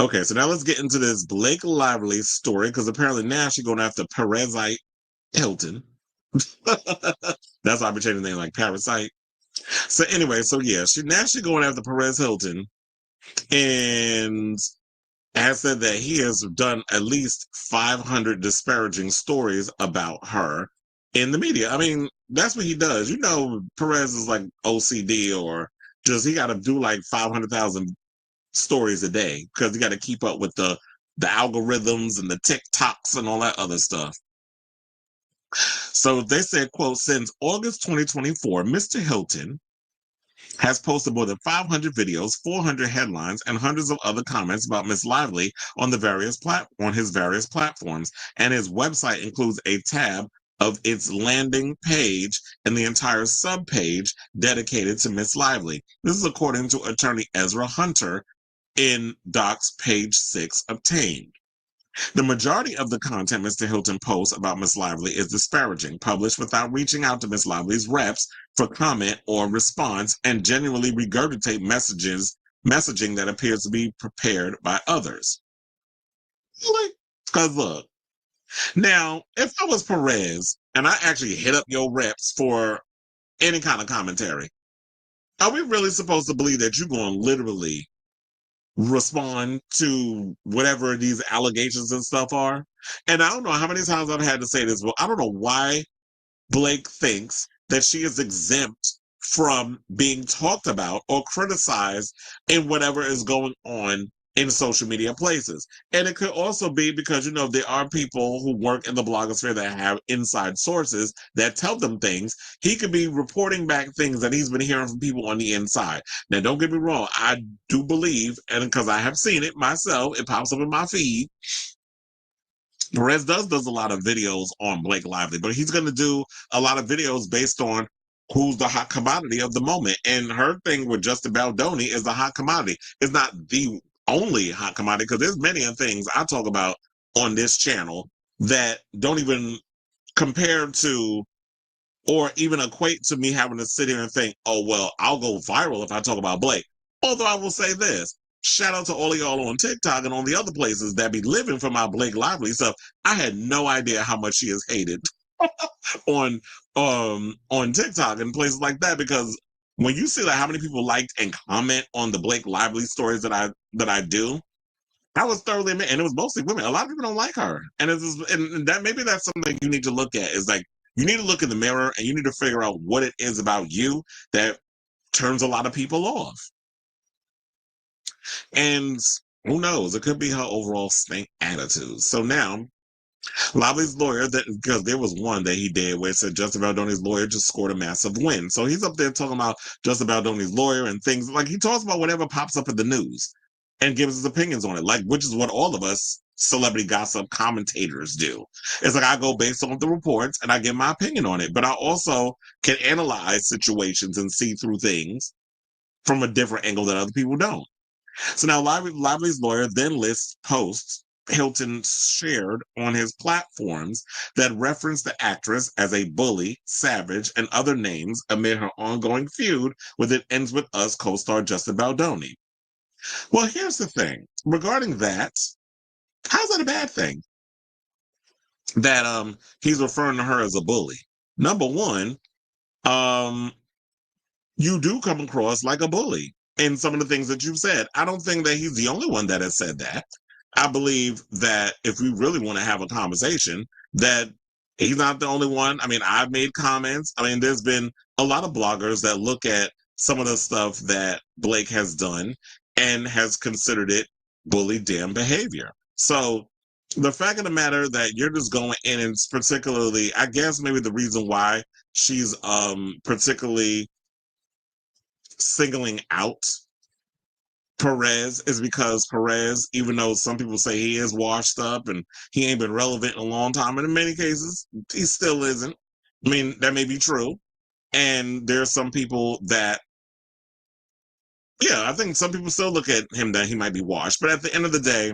Okay, so now let's get into this Blake Lively story because apparently now she's going after Perezite Hilton. That's why I've been changing the name like Parasite. So anyway, so yeah, she's going after Perez Hilton and has said that he has done at least 500 disparaging stories about her in the media. I mean, that's what he does. You know, Perez is like OCD or just he got to do like 500,000 stories a day because you got to keep up with the algorithms and the TikToks and all that other stuff. So they said, quote, since August 2024, Mr. Hilton has posted more than 500 videos, 400 headlines, and hundreds of other comments about Miss Lively on his various platforms. And his website includes a tab of its landing page and the entire subpage dedicated to Miss Lively. This is according to attorney Ezra Hunter in Docs page 6 obtained. The majority of the content Mr. Hilton posts about Miss Lively is disparaging, published without reaching out to Miss Lively's reps for comment or response, and genuinely regurgitate messaging that appears to be prepared by others. Because look, now, if I was Perez and I actually hit up your reps for any kind of commentary, are we really supposed to believe that you're going to literally respond to whatever these allegations and stuff are? And I don't know how many times I've had to say this, but I don't know why Blake thinks that she is exempt from being talked about or criticized in whatever is going on in social media places. And it could also be because, you know, there are people who work in the blogosphere that have inside sources that tell them things. He could be reporting back things that he's been hearing from people on the inside. Now, don't get me wrong. I do believe, and because I have seen it myself, it pops up in my feed. Perez does a lot of videos on Blake Lively, but he's going to do a lot of videos based on who's the hot commodity of the moment. And her thing with Justin Baldoni is the hot commodity. It's not the only hot commodity because there's many things I talk about on this channel that don't even compare to or even equate to me having to sit here and think, oh, well, I'll go viral if I talk about Blake. Although I will say this, shout out to all of y'all on TikTok and on the other places that be living for my Blake Lively stuff. I had no idea how much she is hated on TikTok and places like that, because when you see like how many people liked and comment on the Blake Lively stories that I do, I was thoroughly amazed, and it was mostly women. A lot of people don't like her, and and that maybe that's something you need to look at. Is like you need to look in the mirror and you need to figure out what it is about you that turns a lot of people off. And who knows? It could be her overall stink attitude. So now, Lively's lawyer, because there was one that he did where it said Justin Baldoni's lawyer just scored a massive win. So he's up there talking about Justin Baldoni's lawyer and things like he talks about whatever pops up in the news and gives his opinions on it, like which is what all of us celebrity gossip commentators do. It's like I go based on the reports and I give my opinion on it, but I also can analyze situations and see through things from a different angle that other people don't. So now Lively's lawyer then lists posts Hilton shared on his platforms that reference the actress as a bully, savage, and other names amid her ongoing feud with It Ends With Us co-star Justin Baldoni. Well, here's the thing. Regarding that, how's that a bad thing? That he's referring to her as a bully. Number one, you do come across like a bully in some of the things that you've said. I don't think that he's the only one that has said that. I believe that if we really want to have a conversation, that he's not the only one. I mean, I've made comments. I mean, there's been a lot of bloggers that look at some of the stuff that Blake has done and has considered it bully damn behavior. So the fact of the matter that you're just going in, and particularly, I guess maybe the reason why she's particularly singling out Perez is because Perez, even though some people say he is washed up and he ain't been relevant in a long time, and in many cases, he still isn't. I mean, that may be true. And there are some people that, yeah, I think some people still look at him that he might be washed. But at the end of the day,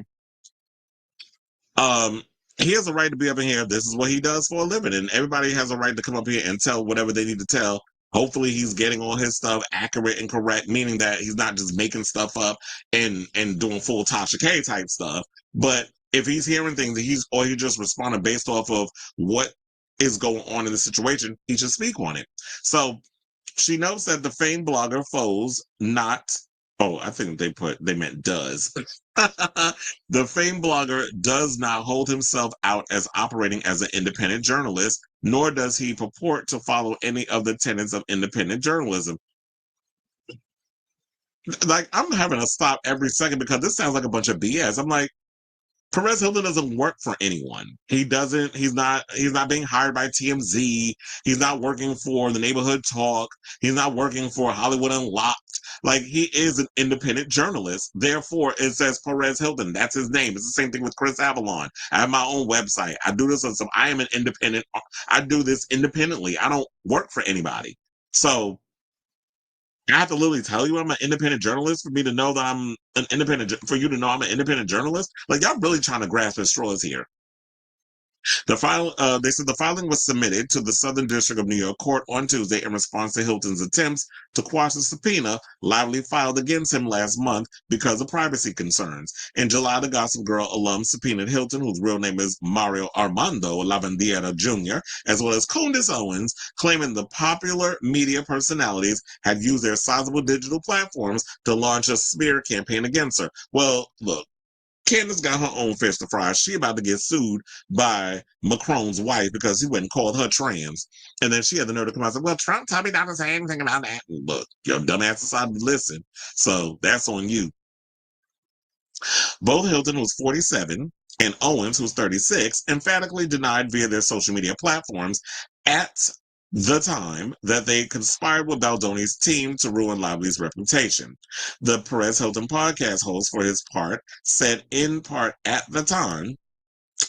he has a right to be up in here. This is what he does for a living. And everybody has a right to come up here and tell whatever they need to tell Hopefully he's getting all his stuff accurate and correct, meaning that he's not just making stuff up and doing full Tasha K type stuff. But if he's hearing things or he just responding based off of what is going on in the situation, he should speak on it. So she notes that the famed blogger Foles not, oh, I think they meant does. The famed blogger does not hold himself out as operating as an independent journalist, nor does he purport to follow any of the tenets of independent journalism. Like, I'm having to stop every second because this sounds like a bunch of BS. I'm like, Perez Hilton doesn't work for anyone. He's not being hired by TMZ. He's not working for the Neighborhood Talk. He's not working for Hollywood Unlocked. Like, he is an independent journalist. Therefore, it says Perez Hilton. That's his name. It's the same thing with Chris Avalon. I have my own website. I do this I am an independent. I do this independently. I don't work for anybody. So I have to literally tell you I'm an independent journalist for me to know that I'm an independent, for you to know I'm an independent journalist. Like, y'all really trying to grasp at straws here. They said the filing was submitted to the Southern District of New York Court on Tuesday in response to Hilton's attempts to quash a subpoena Lively filed against him last month because of privacy concerns. In July, the Gossip Girl alum subpoenaed Hilton, whose real name is Mario Armando Lavandiera Jr., as well as Candace Owens, claiming the popular media personalities had used their sizable digital platforms to launch a smear campaign against her. Well, look, Candace got her own fish to fry. She about to get sued by Macron's wife because he went and called her trans. And then she had the nerve to come out and say, well, Trump told me not to say anything about that. And look, your dumbass decided to listen. So that's on you. Both Hilton, who's 47, and Owens, who's 36, emphatically denied via their social media platforms at the time that they conspired with Baldoni's team to ruin Lively's reputation. The Perez Hilton podcast host, for his part, said in part at the time,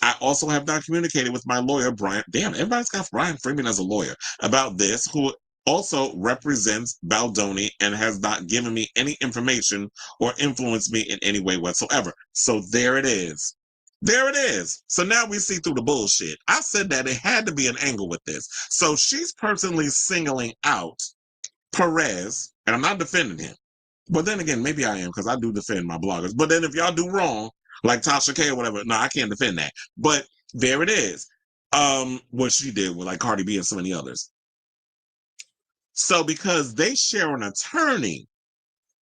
I also have not communicated with my lawyer, Brian. Damn, everybody's got Brian Freeman as a lawyer about this, who also represents Baldoni and has not given me any information or influenced me in any way whatsoever. So there it is. There it is. So now we see through the bullshit. I said that it had to be an angle with this. So she's personally singling out Perez, and I'm not defending him. But then again, maybe I am because I do defend my bloggers. But then if y'all do wrong, like Tasha K or whatever, no, I can't defend that. But there it is. What she did with like Cardi B and so many others. So because they share an attorney,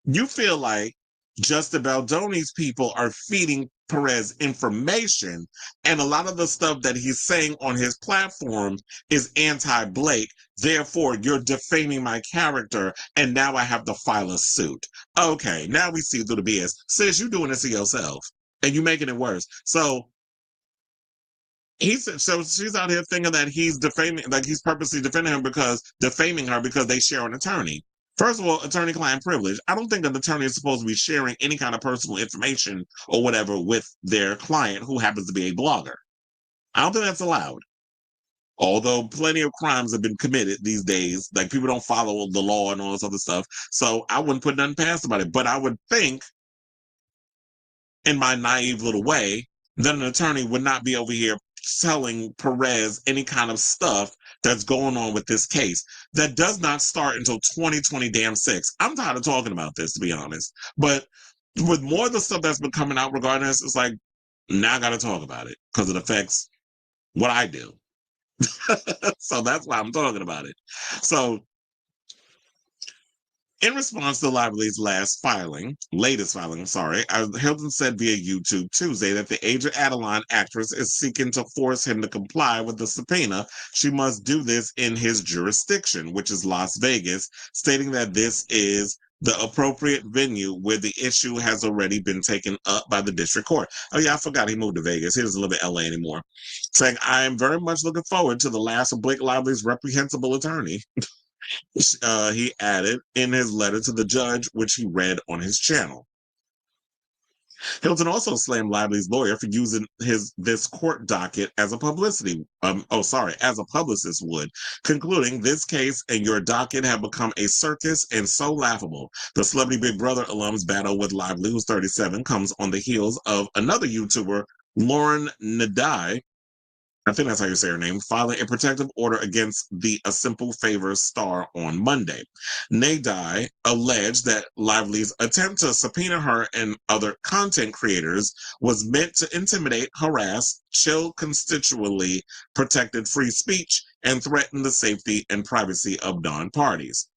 you feel like Justin Baldoni's people are feeding Perez information, and a lot of the stuff that he's saying on his platform is anti-Blake. Therefore, you're defaming my character, and now I have to file a suit. Okay, now we see through the BS. Sis, you're doing this to yourself, and you're making it worse. So she's out here thinking that he's defaming, like he's purposely defaming her because they share an attorney. First of all, attorney-client privilege. I don't think an attorney is supposed to be sharing any kind of personal information or whatever with their client who happens to be a blogger. I don't think that's allowed. Although plenty of crimes have been committed these days, like people don't follow the law and all this other stuff. So I wouldn't put nothing past about it. But I would think, in my naive little way, that an attorney would not be over here telling Perez any kind of stuff that's going on with this case. That does not start until 2026. I'm tired of talking about this, to be honest. But with more of the stuff that's been coming out regarding this, it's like, now I got to talk about it because it affects what I do. So that's why I'm talking about it. So in response to Lively's latest filing, Hilton said via YouTube Tuesday that the Age of Adeline actress is seeking to force him to comply with the subpoena. She must do this in his jurisdiction, which is Las Vegas, stating that this is the appropriate venue where the issue has already been taken up by the district court. Oh yeah, I forgot he moved to Vegas. He doesn't live in LA anymore. Saying, I am very much looking forward to the last of Blake Lively's reprehensible attorney. He added in his letter to the judge, which he read on his channel. Hilton also slammed Lively's lawyer for using this court docket as a publicist would, concluding this case and your docket have become a circus and so laughable. The Celebrity Big Brother alum's battle with Lively, who's 37, comes on the heels of another YouTuber, Lauren Nadai, I think that's how you say her name, filing a protective order against the A Simple Favor star on Monday. Nadai alleged that Lively's attempt to subpoena her and other content creators was meant to intimidate, harass, chill constitutionally protected free speech, and threaten the safety and privacy of non-parties.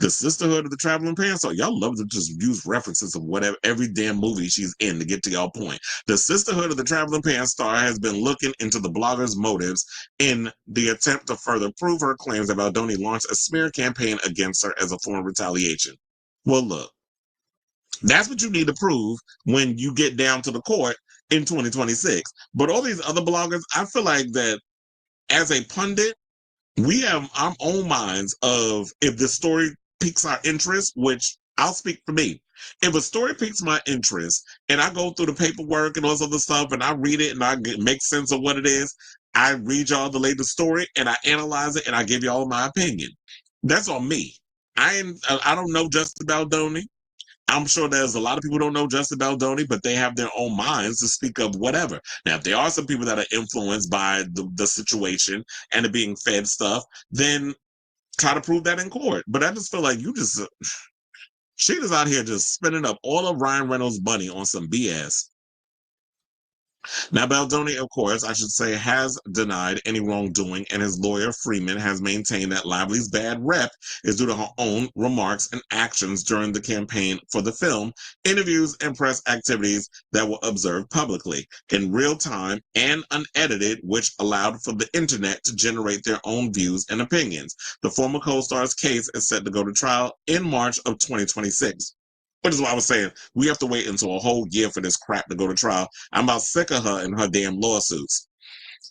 The Sisterhood of the Traveling Pants. So y'all love to just use references of whatever every damn movie she's in to get to y'all point. The Sisterhood of the Traveling Pants star has been looking into the blogger's motives in the attempt to further prove her claims that Baldoni launched a smear campaign against her as a form of retaliation. Well, look, that's what you need to prove when you get down to the court in 2026. But all these other bloggers, I feel like that as a pundit, we have our own minds of if the story piques our interest, which I'll speak for me. If a story piques my interest and I go through the paperwork and all this other stuff and I read it and make sense of what it is, I read y'all the latest story and I analyze it and I give y'all my opinion. That's on me. I don't know Justin Baldoni. I'm sure there's a lot of people who don't know Justin Baldoni, but they have their own minds to speak of whatever. Now, if there are some people that are influenced by the situation and it being fed stuff, then try to prove that in court. But I just feel like she is out here just spending up all of Ryan Reynolds' money on some BS. Now, Baldoni, of course, I should say, has denied any wrongdoing, and his lawyer, Freeman, has maintained that Lively's bad rep is due to her own remarks and actions during the campaign for the film, interviews, and press activities that were observed publicly, in real time and unedited, which allowed for the internet to generate their own views and opinions. The former co-star's case is set to go to trial in March of 2026. Which is why I was saying we have to wait until a whole year for this crap to go to trial. I'm about sick of her and her damn lawsuits.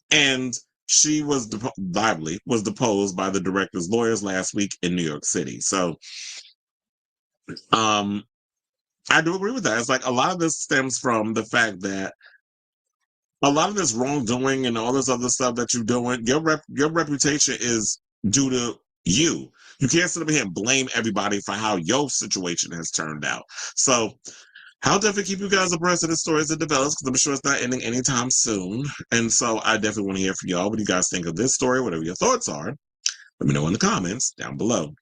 And she was Lively was deposed by the director's lawyers last week in New York City. So I do agree with that. It's like a lot of this stems from the fact that a lot of this wrongdoing and all this other stuff that you're doing, your reputation is due to you. You can't sit up here and blame everybody for how your situation has turned out. So I'll definitely keep you guys abreast of the story as it develops because I'm sure it's not ending anytime soon. And so I definitely want to hear from y'all what you guys think of this story, whatever your thoughts are. Let me know in the comments down below.